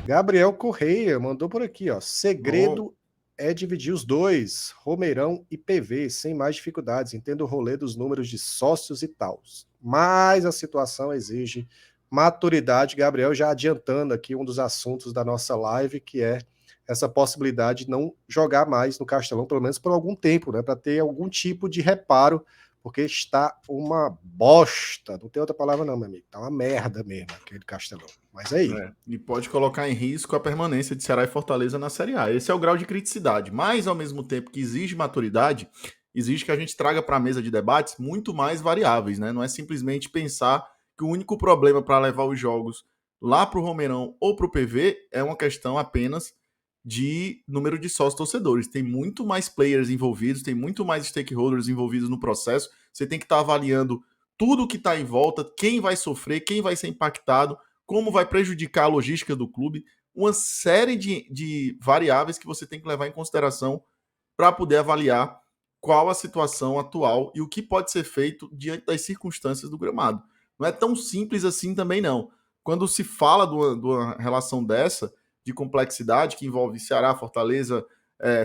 Gabriel Correia mandou por aqui, ó. Oh, Segredo é dividir os dois, Romeirão e PV, sem mais dificuldades. Entendo o rolê dos números de sócios e tal. Mas a situação exige maturidade. Gabriel já adiantando aqui um dos assuntos da nossa live, que é essa possibilidade de não jogar mais no Castelão, pelo menos por algum tempo, né? Para ter algum tipo de reparo, porque está uma bosta. Não tem outra palavra, não, meu amigo. Tá uma merda mesmo aquele Castelão. Mas é aí. e pode colocar em risco a permanência de Ceará e Fortaleza na Série A. Esse é o grau de criticidade. Mas, ao mesmo tempo que exige maturidade, exige que a gente traga para a mesa de debates muito mais variáveis, né? Não é simplesmente pensar que o único problema para levar os jogos lá para o Romeirão ou para o PV é uma questão apenas de número de sócios torcedores. Tem muito mais players envolvidos, tem muito mais stakeholders envolvidos no processo. Você tem que estar avaliando tudo que está em volta, quem vai sofrer, quem vai ser impactado, como vai prejudicar a logística do clube, uma série de variáveis que você tem que levar em consideração para poder avaliar qual a situação atual e o que pode ser feito diante das circunstâncias do gramado. Não é tão simples assim também, não. Quando se fala de uma relação dessa, de complexidade, que envolve Ceará, Fortaleza,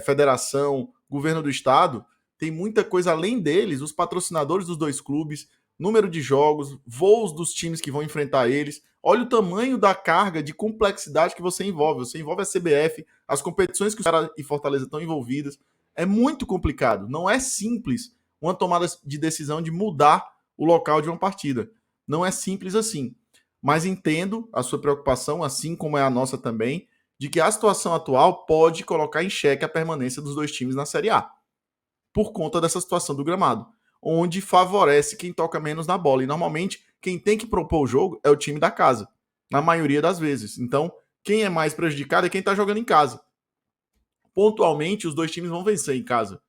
federação, governo do estado, tem muita coisa além deles, os patrocinadores dos dois clubes, número de jogos, voos dos times que vão enfrentar eles. Olha o tamanho da carga de complexidade que você envolve. Você envolve a CBF, as competições que o Ceará e Fortaleza estão envolvidas. É muito complicado. Não é simples uma tomada de decisão de mudar o local de uma partida. Não é simples assim. Mas entendo a sua preocupação, assim como é a nossa também, de que a situação atual pode colocar em xeque a permanência dos dois times na Série A, por conta dessa situação do gramado, onde favorece quem toca menos na bola. E normalmente quem tem que propor o jogo é o time da casa, na maioria das vezes. Então, quem é mais prejudicado é quem está jogando em casa. Pontualmente, os dois times vão vencer em casa,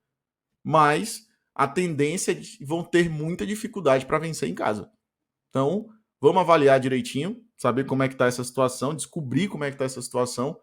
mas a tendência é de vão ter muita dificuldade para vencer em casa. Então, vamos avaliar direitinho, saber como é que está essa situação, descobrir como é que está essa situação,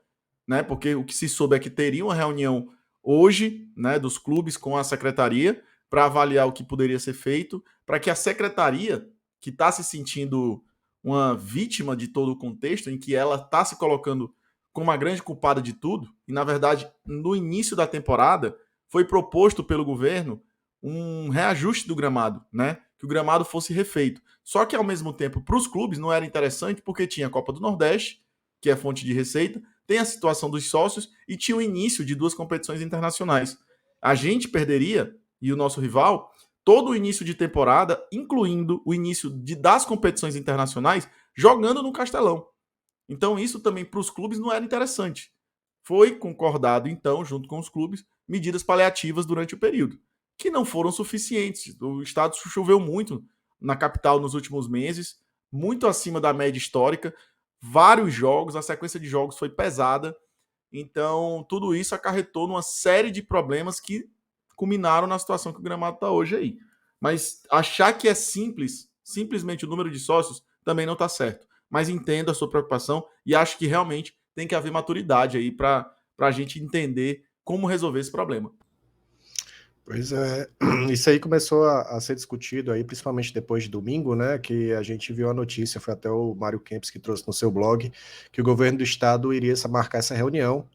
né? Porque o que se soube é que teria uma reunião hoje, né, dos clubes com a secretaria para avaliar o que poderia ser feito, para que a secretaria, que está se sentindo uma vítima de todo o contexto, em que ela está se colocando como a grande culpada de tudo, e na verdade, no início da temporada, foi proposto pelo governo um reajuste do gramado, né? Que o gramado fosse refeito. Só que, ao mesmo tempo, para os clubes não era interessante porque tinha a Copa do Nordeste, que é fonte de receita, tem a situação dos sócios e tinha o início de duas competições internacionais. A gente perderia, e o nosso rival, todo o início de temporada, incluindo o início das competições internacionais, jogando no Castelão. Então, isso também para os clubes não era interessante. Foi concordado, então, junto com os clubes, medidas paliativas durante o período, que não foram suficientes. O estado choveu muito na capital nos últimos meses, muito acima da média histórica, vários jogos, a sequência de jogos foi pesada. Então, tudo isso acarretou numa série de problemas que culminaram na situação que o gramado está hoje aí. Mas achar que é simples, simplesmente o número de sócios, também não está certo. Mas entendo a sua preocupação e acho que realmente tem que haver maturidade aí para a gente entender como resolver esse problema. Pois é, isso aí começou a ser discutido aí, principalmente depois de domingo, né, que a gente viu a notícia, foi até o Mário Kempis que trouxe no seu blog, que o governo do estado iria marcar essa reunião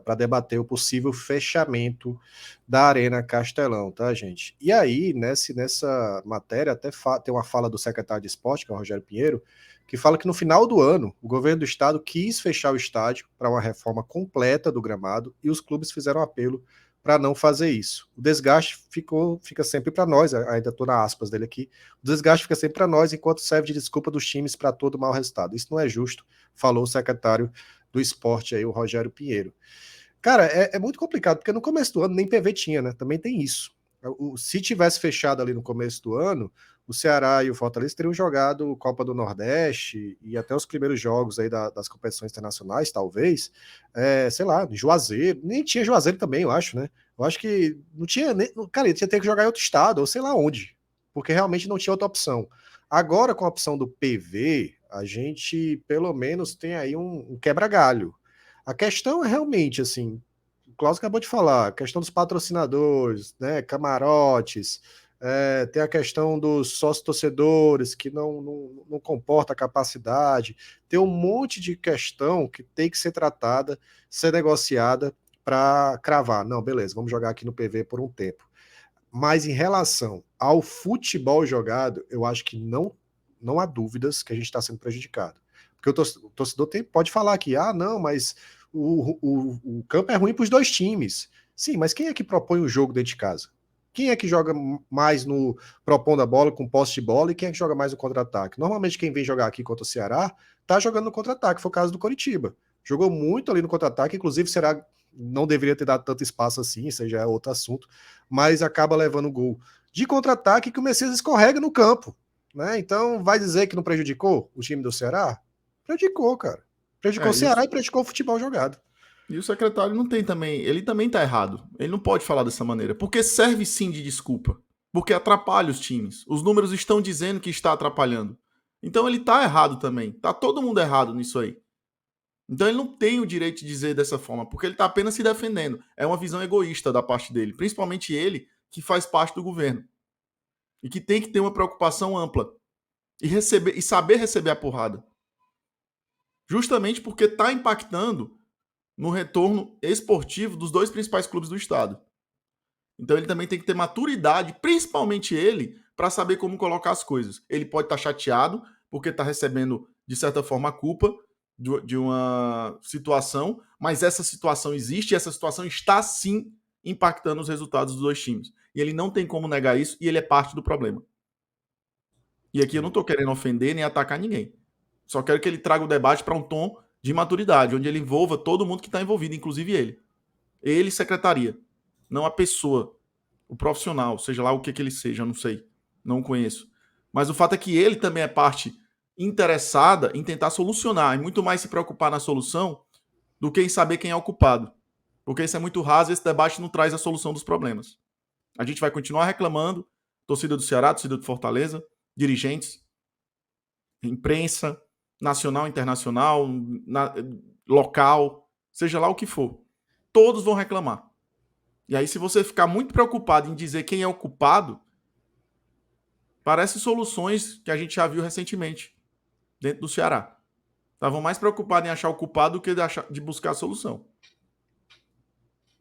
para debater o possível fechamento da Arena Castelão, tá, gente? E aí, nessa matéria, até tem uma fala do secretário de esporte, que é o Rogério Pinheiro, que fala que no final do ano, o governo do estado quis fechar o estádio para uma reforma completa do gramado e os clubes fizeram apelo para não fazer isso. O desgaste fica sempre para nós, ainda estou na aspas dele aqui, o desgaste fica sempre para nós, enquanto serve de desculpa dos times para todo mau resultado. Isso não é justo, falou o secretário do esporte aí, o Rogério Pinheiro. Cara, é muito complicado, porque no começo do ano nem PV tinha, né? Também tem isso. Se tivesse fechado ali no começo do ano, o Ceará e o Fortaleza teriam jogado Copa do Nordeste e até os primeiros jogos aí das competições internacionais, talvez, sei lá, Juazeiro, nem tinha Juazeiro também, eu acho, né? Eu acho que não tinha, cara, ele tinha que jogar em outro estado, ou sei lá onde, porque realmente não tinha outra opção. Agora, com a opção do PV, a gente pelo menos tem aí um quebra-galho. A questão é realmente assim, o Klaus acabou de falar, a questão dos patrocinadores, né, camarotes, Tem a questão dos sócios-torcedores, que não comporta a capacidade. Tem um monte de questão que tem que ser tratada, ser negociada para cravar. Não, beleza, vamos jogar aqui no PV por um tempo. Mas em relação ao futebol jogado, eu acho que não há dúvidas que a gente está sendo prejudicado. Porque o torcedor pode falar que, não, mas o campo é ruim para os dois times. Sim, mas quem é que propõe o jogo dentro de casa? Quem é que joga mais no propondo a bola, com posse de bola, e quem é que joga mais no contra-ataque? Normalmente quem vem jogar aqui contra o Ceará tá jogando no contra-ataque, foi o caso do Coritiba. Jogou muito ali no contra-ataque, inclusive será não deveria ter dado tanto espaço assim, isso já é outro assunto, mas acaba levando gol de contra-ataque que o Messias escorrega no campo, né? Então vai dizer que não prejudicou o time do Ceará? Prejudicou, cara. Prejudicou o Ceará e prejudicou o futebol jogado. E o secretário não tem também, ele também tá errado. Ele não pode falar dessa maneira, porque serve sim de desculpa, porque atrapalha os times. Os números estão dizendo que está atrapalhando. Então ele tá errado também. Tá todo mundo errado nisso aí. Então ele não tem o direito de dizer dessa forma, porque ele tá apenas se defendendo. É uma visão egoísta da parte dele, principalmente ele que faz parte do governo e que tem que ter uma preocupação ampla e saber receber a porrada. Justamente porque tá impactando no retorno esportivo dos dois principais clubes do estado. Então ele também tem que ter maturidade, principalmente ele, para saber como colocar as coisas. Ele pode estar chateado porque está recebendo, de certa forma, a culpa de uma situação, mas essa situação existe e essa situação está sim impactando os resultados dos dois times. E ele não tem como negar isso e ele é parte do problema. E aqui eu não estou querendo ofender nem atacar ninguém. Só quero que ele traga o debate para um tom de maturidade, onde ele envolva todo mundo que está envolvido, inclusive ele. Ele, secretaria. Não a pessoa, o profissional, seja lá o que ele seja, eu não sei. Não o conheço. Mas o fato é que ele também é parte interessada em tentar solucionar e muito mais se preocupar na solução do que em saber quem é o culpado. Porque isso é muito raso e esse debate não traz a solução dos problemas. A gente vai continuar reclamando, torcida do Ceará, torcida do Fortaleza, dirigentes, imprensa, nacional, internacional, local, seja lá o que for. Todos vão reclamar. E aí, se você ficar muito preocupado em dizer quem é o culpado, parece soluções que a gente já viu recentemente dentro do Ceará. Estavam mais preocupados em achar o culpado do que de buscar a solução.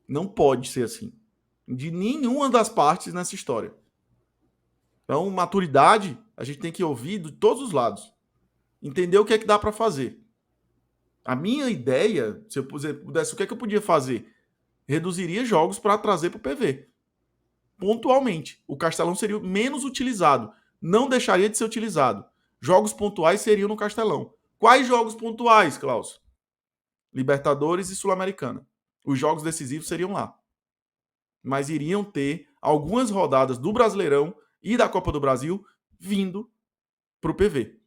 Não pode ser assim. De nenhuma das partes nessa história. Então, maturidade, a gente tem que ouvir de todos os lados. Entender o que é que dá para fazer. A minha ideia, se eu pudesse, o que é que eu podia fazer? Reduziria jogos para trazer para o PV. Pontualmente. O Castelão seria menos utilizado. Não deixaria de ser utilizado. Jogos pontuais seriam no Castelão. Quais jogos pontuais, Klaus? Libertadores e Sul-Americana. Os jogos decisivos seriam lá. Mas iriam ter algumas rodadas do Brasileirão e da Copa do Brasil vindo para o PV.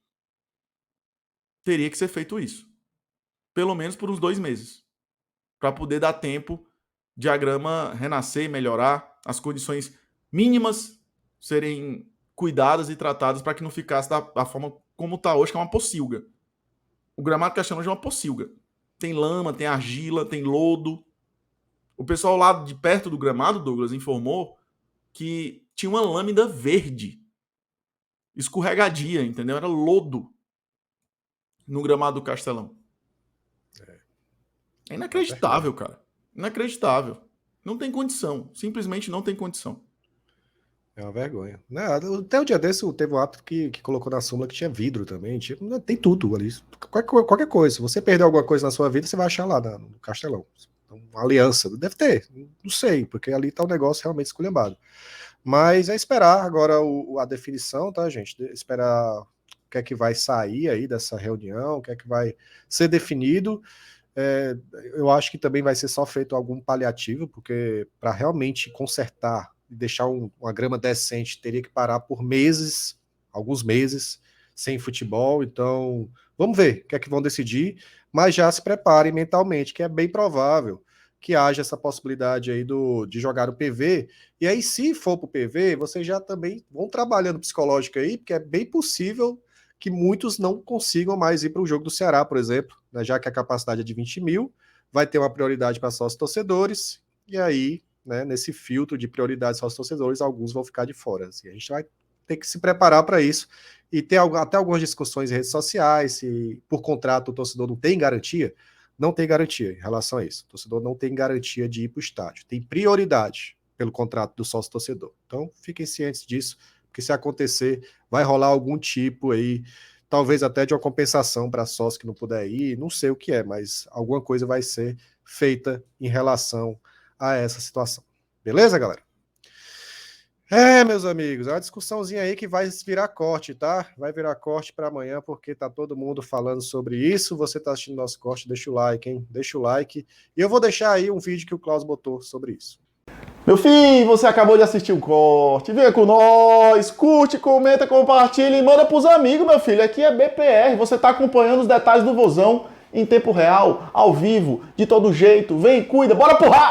Teria que ser feito isso. Pelo menos por uns 2 meses. Para poder dar tempo de a grama renascer, melhorar, as condições mínimas serem cuidadas e tratadas para que não ficasse da forma como está hoje, que é uma pocilga. O gramado Castelão é uma pocilga. Tem lama, tem argila, tem lodo. O pessoal lá de perto do gramado, Douglas, informou que tinha uma lâmina verde, escorregadia, entendeu? Era lodo no gramado do Castelão. É inacreditável, cara. Inacreditável. Não tem condição. Simplesmente não tem condição. É uma vergonha. Até o dia desse teve um árbitro que colocou na súmula que tinha vidro também. Tem tudo ali. Qualquer coisa. Se você perder alguma coisa na sua vida, você vai achar lá no Castelão. Uma aliança. Deve ter. Não sei, porque ali tá o negócio realmente esculhambado. Mas é esperar agora a definição, tá, gente? Esperar o que é que vai sair aí dessa reunião, o que é que vai ser definido. Eu acho que também vai ser só feito algum paliativo, porque para realmente consertar e deixar uma grama decente, teria que parar por meses, alguns meses, sem futebol. Então, vamos ver o que é que vão decidir, mas já se preparem mentalmente, que é bem provável que haja essa possibilidade aí de jogar o PV. E aí, se for para o PV, vocês já também vão trabalhando psicológico aí, porque é bem possível que muitos não consigam mais ir para o jogo do Ceará, por exemplo, né, já que a capacidade é de 20 mil, vai ter uma prioridade para sócios torcedores, e aí né, nesse filtro de prioridades aos torcedores, alguns vão ficar de fora. Assim, a gente vai ter que se preparar para isso. E tem até algumas discussões em redes sociais, se por contrato o torcedor não tem garantia. Não tem garantia em relação a isso. O torcedor não tem garantia de ir para o estádio. Tem prioridade pelo contrato do sócio-torcedor. Então, fiquem cientes disso, porque se acontecer, vai rolar algum tipo aí, talvez até de uma compensação para sócio que não puder ir, não sei o que é, mas alguma coisa vai ser feita em relação a essa situação. Beleza, galera? Meus amigos, é uma discussãozinha aí que vai virar corte, tá? Vai virar corte para amanhã, porque tá todo mundo falando sobre isso. Você tá assistindo nosso corte, deixa o like, hein? Deixa o like. E eu vou deixar aí um vídeo que o Klaus botou sobre isso. Meu filho, você acabou de assistir o corte. Venha com nós, curte, comenta, compartilha e manda pros amigos, meu filho. Aqui é BPR, você tá acompanhando os detalhes do Vozão em tempo real, ao vivo, de todo jeito. Vem, cuida, bora porra!